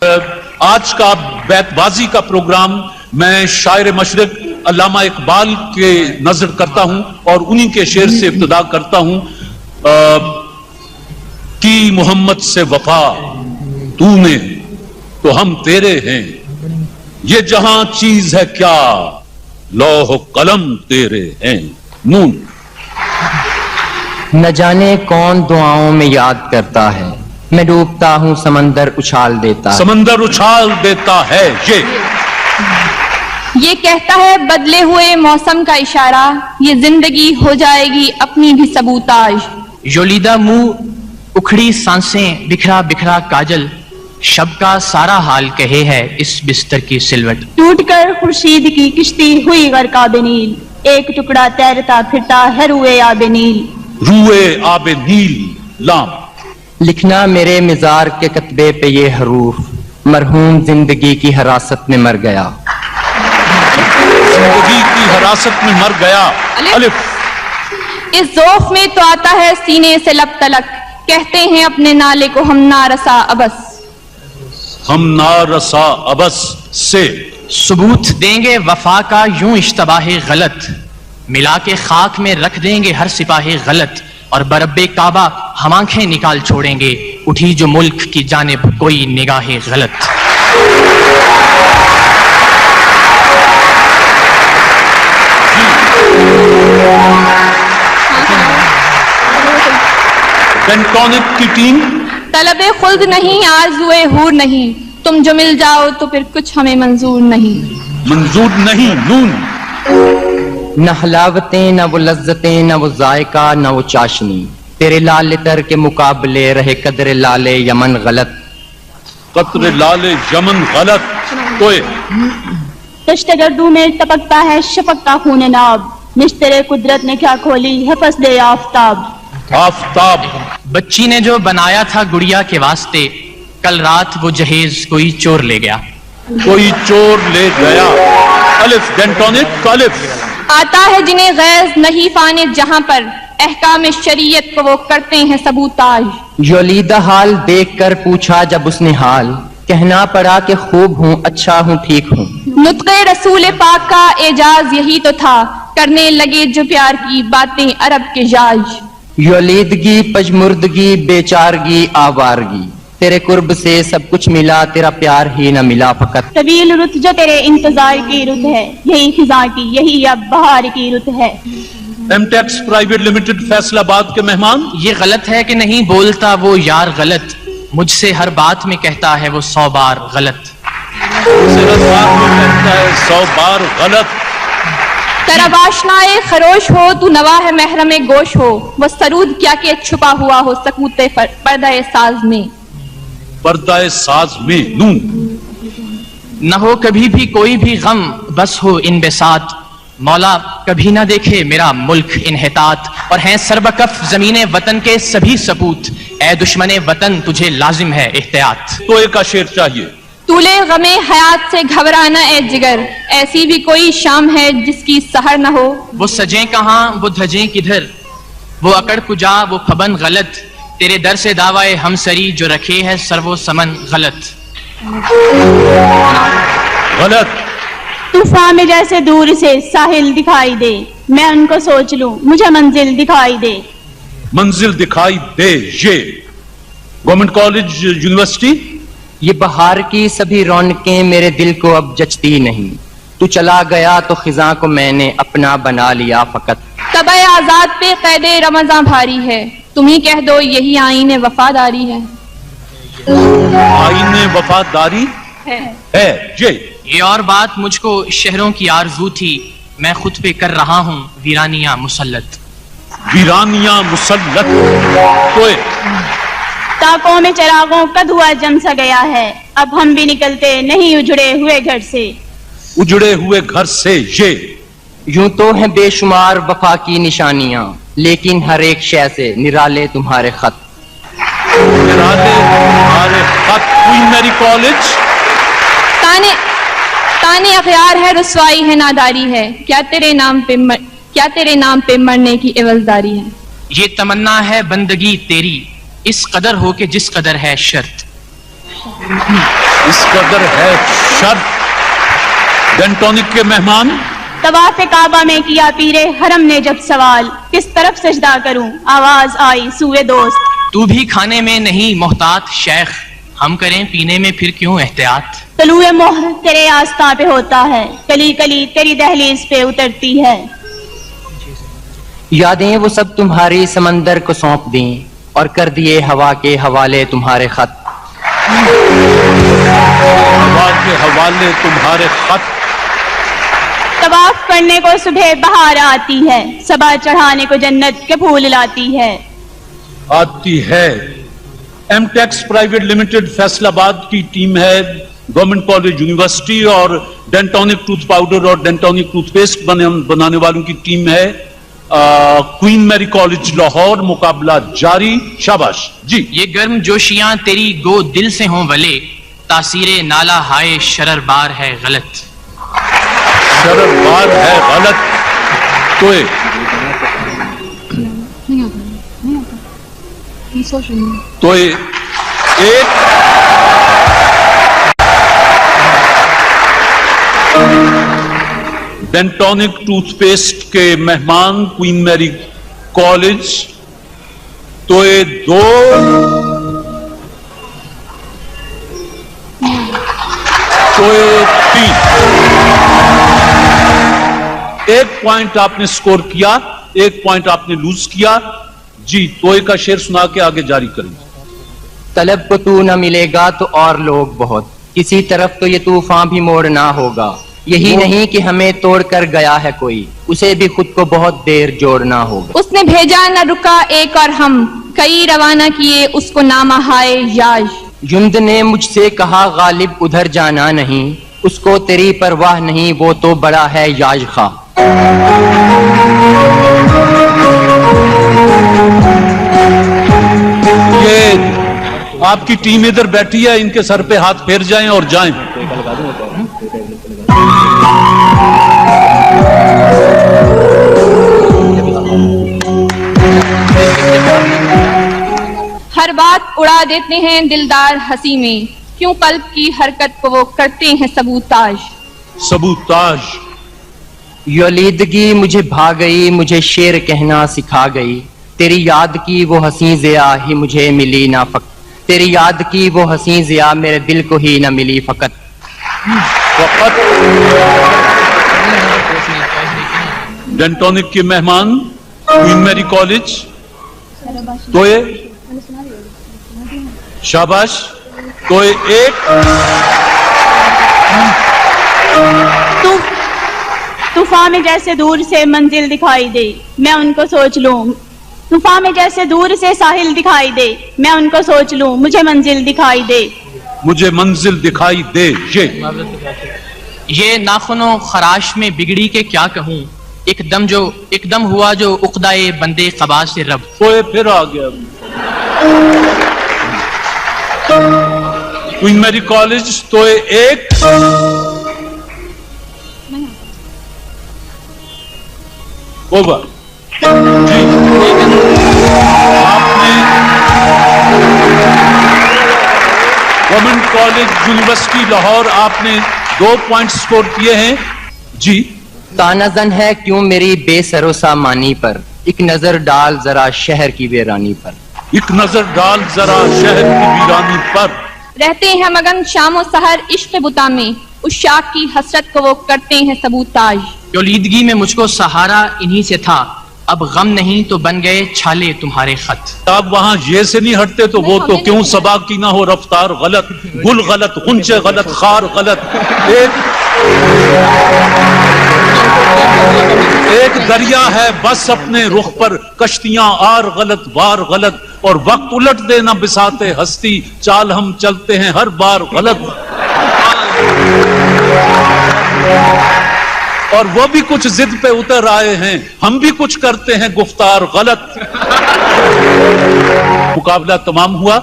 آج کا بیت بازی کا پروگرام میں شاعر مشرق علامہ اقبال کے نظر کرتا ہوں اور انہی کے شعر سے ابتدا کرتا ہوں. کی محمد سے وفا تو نے تو ہم تیرے ہیں, یہ جہاں چیز ہے کیا لوح و قلم تیرے ہیں. نون. نہ جانے کون دعاؤں میں یاد کرتا ہے, میں ڈوبتا ہوں سمندر اچھال دیتا ہے. سمندر اچھال دیتا ہے. یہ کہتا ہے بدلے ہوئے موسم کا اشارہ, یہ زندگی ہو جائے گی اپنی بھی سبوتاج. یولیدہ منہ اکھڑی سانسیں بکھرا بکھرا کاجل, شب کا سارا حال کہے ہے اس بستر کی سلوٹ. ٹوٹ کر خورشید کی کشتی ہوئی غرقہ نیل, ایک ٹکڑا تیرتا پھرتا ہے روئے آب نیل. روئے آب نیل. لام. لکھنا میرے مزار کے کتبے پہ یہ حروف, مرحوم زندگی کی حراست میں مر گیا. زندگی کی حراست میں مر گیا. الف. اس ذوف میں تو آتا ہے سینے سے لب تلک, کہتے ہیں اپنے نالے کو ہم نارسا ابس. ہم نارسا ابس. سے. ثبوت دیں گے وفا کا یوں اشتباہ غلط, ملا کے خاک میں رکھ دیں گے ہر سپاہ غلط, اور برب کعبہ ہم آنکھیں نکال چھوڑیں گے اٹھی جو ملک کی جانب کوئی نگاہ غلط. پینٹونک کی ٹیم. طلب خلد نہیں آرزوئے حور نہیں, تم جو مل جاؤ تو پھر کچھ ہمیں منظور نہیں. منظور نہیں. نون. نہ حلاوتیں نہ وہ لذتیں نہ وہ ذائقہ نہ وہ چاشنی, تیرے لال تر کے مقابلے رہے قدر لال یمن غلط. قطر لال یمن غلط. کوئے. دشت گردوں میں ٹپکتا ہے شفق کا خون ناب, نشترے قدرت نے کیا کھولی ہے فصل آفتاب. آفتاب. بچی نے جو بنایا تھا گڑیا کے واسطے, کل رات وہ جہیز کوئی چور لے گیا. کوئی چور لے گیا. الف. ڈینٹونک. الف. آتا ہے جنہیں غیظ نہیں فانے جہاں پر, احکام شریعت کو وہ کرتے ہیں سبوتاج. یولیدہ حال دیکھ کر پوچھا جب اس نے حال, کہنا پڑا کہ خوب ہوں اچھا ہوں ٹھیک ہوں. نطق رسول پاک کا اعجاز یہی تو تھا, کرنے لگے جو پیار کی باتیں عرب کے جاج. یولیدگی پجمردگی بیچارگی آوارگی, تیرے قرب سے سب کچھ ملا تیرا پیار ہی نہ ملا فقط. طویل رت جو تیرے انتظار کی رت ہے, یہی خزاں کی یہی اب بہار کی رت ہے. M Tex private limited Faisalabad کے مہمان. یہ غلط ہے کہ نہیں بولتا وہ یار غلط, مجھ سے ہر بات میں کہتا ہے وہ 100 بار غلط. صرف بات میں کہتا ہے 100 بار غلط. طرب آشنائے خروش ہو تو نواح محرم گوش ہو, وہ سرود کیا کہ چھپا ہوا ہو سکوت پردہ ساز میں. پردہ ساز میں. نون. نہ ہو کبھی بھی کوئی بھی غم بس ہو ان بساط, مولا کبھی نہ دیکھے میرا ملک انحطاط, اور ہیں سربکف زمین وطن کے سبھی سپوت, اے دشمن وطن تجھے لازم ہے احتیاط. تو ایک کا شعر چاہیے. طولے غم حیات سے گھبرانا اے جگر, ایسی بھی کوئی شام ہے جس کی سحر نہ ہو. وہ سجیں کہاں وہ دھجیں کدھر, وہ اکڑ کجا وہ پھبن غلط, تیرے در سے دعوائے ہم سری جو رکھے ہے سر و سمن غلط. غلط. طوفان میں جیسے دور سے ساحل دکھائی دے, میں ان کو سوچ لوں مجھے منزل دکھائی دے. منزل دکھائی دے. یہ گورنمنٹ کالج یونیورسٹی. یہ بہار کی سبھی رونقیں میرے دل کو اب جچتی نہیں, تو چلا گیا تو خزاں کو میں نے اپنا بنا لیا فقط. طبع آزاد پہ قید رمضاں بھاری ہے, تم ہی کہہ دو یہی آئین وفاداری ہے. آئین وفاداری ہے. یہ اور بات مجھ کو شہروں کی آرزو تھی, میں خود پہ کر رہا ہوں ویرانیاں مسلط. ویرانیاں مسلط. کوئے. تاکوں میں چراغوں کا دھواں جم سا گیا ہے, اب ہم بھی نکلتے نہیں اجڑے ہوئے گھر سے. اجڑے ہوئے گھر سے. یہ یوں تو ہیں بے شمار وفا کی نشانیاں, لیکن ہر ایک شے سے نرالے تمہارے خط. نرالے تمہارے خط. کوئن میری کالج. تانے اغیار ہے رسوائی ہے ناداری ہے, کیا تیرے نام پہ مرنے کی عوضداری ہے. یہ تمنا ہے بندگی تیری اس قدر ہو کہ جس قدر ہے شرط. इस कदर है शर्त। डेंटोनिक के मेहमान, तवाफ काबा में किया पीरे हरम ने जब सवाल, किस तरफ सजदा करूं, आवाज आई सूए दोस्त। तू भी खाने में नहीं मोहतात शेख, हम करें पीने में फिर क्यों एहतियात। तलुए मोहर तेरे आस्था पे होता है, कली कली तेरी दहलीज पे उतरती है। यादें वो सब तुम्हारी समंदर को सौंप दें और कर दिए हवा के हवाले तुम्हारे खत। हवा के हवाले तुम्हारे खत। तवाफ करने को सुबह बहार आती है, सबा चढ़ाने को जन्नत के फूल लाती है। आती है। एमटेक्स प्राइवेट लिमिटेड फैसलाबाद की टीम है, गवर्नमेंट कॉलेज यूनिवर्सिटी और डेंटोनिक टूथ पाउडर और डेंटोनिक टूथपेस्ट बनाने वालों की टीम है क्वीन मैरी कॉलेज लाहौर। मुकाबला जारी। शाबाश जी। ये गर्म जोशियां तेरी गो दिल से हों वले, तासीरे नाला हाय शरर बार है गलत। शरर बार है गलत। तो एक डेंटोनिक टूथपेस्ट के मेहमान क्वीन मैरी कॉलेज, तो ये 2, तो ये 3। 1 पॉइंट आपने स्कोर किया, 1 पॉइंट आपने लूज किया जी। तोए का शेर सुना के आगे जारी करें। तलब को तू न मिलेगा तो और लोग बहुत, किसी तरफ तो ये तूफान भी मोड़ना होगा। यही नहीं कि हमें तोड़ कर गया है कोई, उसे भी खुद को बहुत देर जोड़ना होगा। उसने भेजा न रुका एक और हम, कई रवाना किए उसको नामा हाय याज। जुम्द ने मुझसे कहा गालिब उधर जाना नहीं, उसको तेरी परवाह नहीं, वो तो बड़ा है याज खा। ये आपकी टीम इधर बैठी है, इनके सर पे हाथ फेर जाएं और जाएं। हर बात उड़ा देते हैं दिलदार हंसी में, क्यों कल्ब की हरकत को वो करते हैं सबूताज। सबूताज। यलीदगी मुझे भा गई, मुझे शेर कहना सिखा गई, तेरी याद की वो हंसी ज़िया ही मुझे मिली ना फकत। तेरी याद की वो हंसी ज़िया मेरे दिल को ही न मिली फकत। डेंटोनिक के मेहमान क्वीन मैरी कॉलेज, तो ये शाबाश। तो ये 1। तूफान में जैसे दूर से मंजिल दिखाई दे, मैं उनको सोच लूं। तूफान में जैसे दूर से साहिल दिखाई दे, मैं उनको सोच लूं, मुझे मंजिल दिखाई दे। मुझे मंजिल दिखाई दे। ये नाखुनो खराश में बिगड़ी के क्या कहूं, एकदम हुआ जो उक़दाए बंदे क़बा से रब। तो फिर आ गया। क्वीन मैरी कॉलेज, तो 1। ओवर जी। आपने गवर्नमेंट कॉलेज यूनिवर्सिटी लाहौर, आपने 2 पॉइंट स्कोर किए हैं जी। तानाजन है क्यों मेरी बेसरो सामानी पर, एक नजर डाल जरा शहर की वीरानी पर। एक नजर डाल जरा शहर की वीरानी पर। रहते हैं मगन शामो सहर इश्क बुता में, उस शाख की हसरत को वो करते हैं सबूताज। यलीदगी में मुझको सहारा इन्हीं से था, अब गम नहीं तो बन गए छाले तुम्हारे खत। आप वहां ये से नहीं हटते तो वो तो क्यों सबा की ना हो रफ्तार गलत, गुल गलत, गुंचे गलत, खार गलत। एक दरिया है बस अपने रुख पर, कश्तियां आर गलत वार गलत, और वक्त उलट देना बिसाते हस्ती, चाल हम चलते हैं हर बार गलत। और वो भी कुछ जिद पे उतर आए हैं, हम भी कुछ करते हैं गुफ्तार गलत। मुकाबला तमाम हुआ।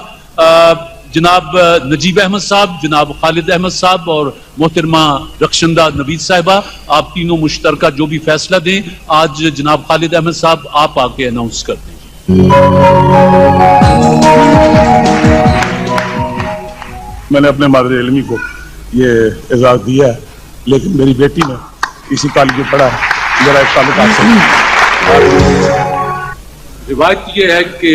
जनाब नजीब अहमद साहब, जनाब खालिद अहमद साहब और मोहतरमा रक्षंदा नवीद साहिबा, आप तीनों मुश्तरका जो भी फैसला दें। आज जनाब खालिद अहमद साहब आप आके अनाउंस कर दें। मैंने अपने मादर इल्मी को ये एजाज़ दिया है, लेकिन मेरी बेटी ने इसी कॉलेज में पढ़ा है। जरा एक ताल्लुकात से रिवायत ये है कि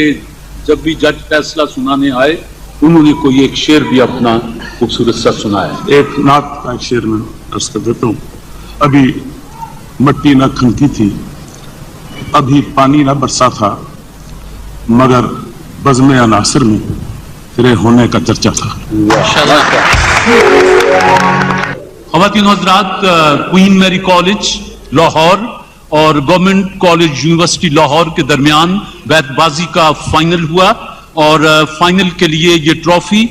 जब भी जज फैसला सुनाने आए उन्होंने कोई एक शेर भी अपना खूबसूरत सा सुनाया। एक नात का एक शेर में अर्ज कर देता हूँ। अभी मट्टी न खनकी थी, अभी पानी न बरसा था, मगर बज़्म अनासर में तेरे होने का चर्चा था। ख़वातीन हज़रात, क्वीन मैरी कॉलेज लाहौर और गवर्नमेंट कॉलेज यूनिवर्सिटी लाहौर के दरमियान बैतबाजी का फाइनल हुआ और फाइनल के लिए ये ट्रॉफी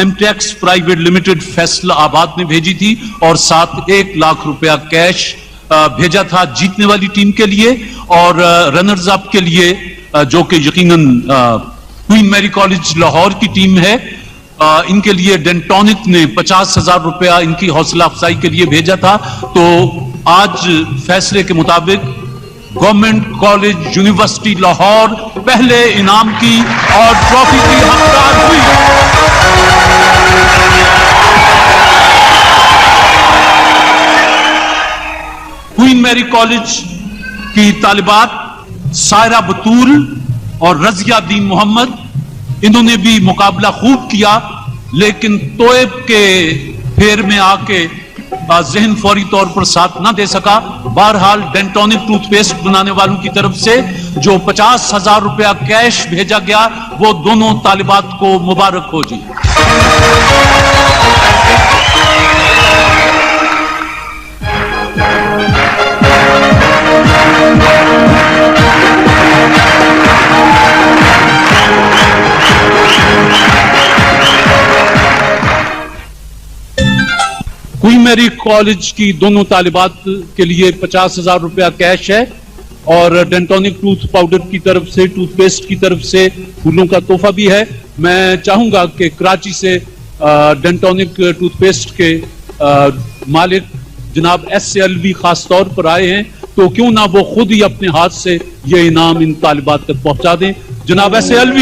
एमटेक्स प्राइवेट लिमिटेड फैसलाबाद ने भेजी थी और साथ 1 लाख रुपया कैश भेजा था जीतने वाली टीम के लिए और रनर्स अप के लिए जो कि यकीनन क्वीन मैरी कॉलेज लाहौर की टीम है, इनके लिए डेंटोनिक ने 50,000 रुपया इनकी हौसला अफजाई के लिए भेजा था। तो आज फैसले के मुताबिक गवर्नमेंट कॉलेज यूनिवर्सिटी लाहौर पहले इनाम की और ट्रॉफी की हकदार हुई। क्वीन मैरी कॉलेज की तालिबात सायरा बतूल और रजिया दीन मोहम्मद, इन्होंने भी मुकाबला खूब किया, लेकिन तोयब के फेर में आके जहन फौरी तौर पर साथ ना दे सका। बहरहाल डेंटोनिक टूथपेस्ट बनाने वालों की तरफ से जो 50,000 रुपया कैश भेजा गया वो दोनों तालिबात को मुबारक हो जी। क्वीन मैरी कॉलेज की दोनों तालिबात के लिए 50,000 रुपया कैश है और डेंटोनिक टूथ पाउडर की तरफ से, टूथपेस्ट की तरफ से फूलों का तोहफा भी है। मैं चाहूंगा कि कराची से डेंटोनिक टूथपेस्ट के मालिक जनाब SLV खास तौर पर आए हैं, तो क्यों ना वो खुद ही अपने हाथ से ये इनाम इन तालिबात तक पहुंचा दें। जनाब SLV।